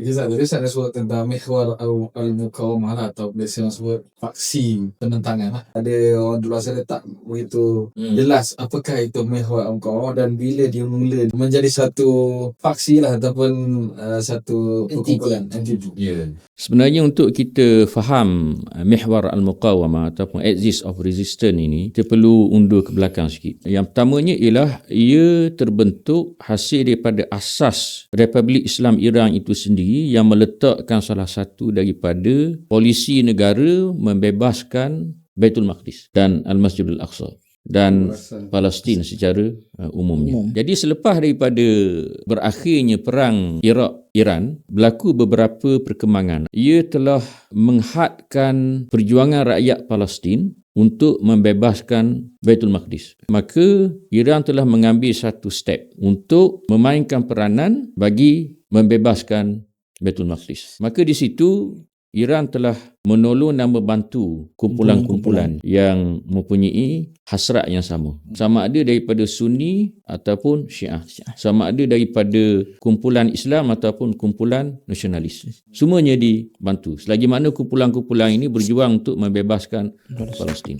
Tadi saya sebut tentang Mihwar Al-Muqawamah lah, atau biasa orang sebut faksi penentangan lah. Ada orang dulu saya tak begitu jelas apakah itu Mihwar Al-Muqawamah dan bila dia mula menjadi satu faksi lah ataupun satu perkumpulan entiti. Sebenarnya untuk kita faham Mihwar Al-Muqawamah ataupun Axis of Resistance ini, kita perlu undur ke belakang sikit. Yang pertamanya ialah ia terbentuk hasil daripada asas Republik Islam Iran itu sendiri yang meletakkan salah satu daripada polisi negara membebaskan Baitul Maqdis dan Al-Masjidil Aqsa dan Palestin secara umumnya. Jadi selepas daripada berakhirnya perang Iraq-Iran, berlaku beberapa perkembangan. Ia telah menghadkan perjuangan rakyat Palestin untuk membebaskan Baitul Maqdis. Maka Iran telah mengambil satu step untuk memainkan peranan bagi membebaskan Baitul Maqdis. Maka di situ Iran telah menolong dan membantu kumpulan-kumpulan yang mempunyai hasrat yang sama. Sama ada daripada Sunni ataupun Syiah. Sama ada daripada kumpulan Islam ataupun kumpulan nasionalis. Semuanya dibantu. Selagi mana kumpulan-kumpulan ini berjuang untuk membebaskan Palestin.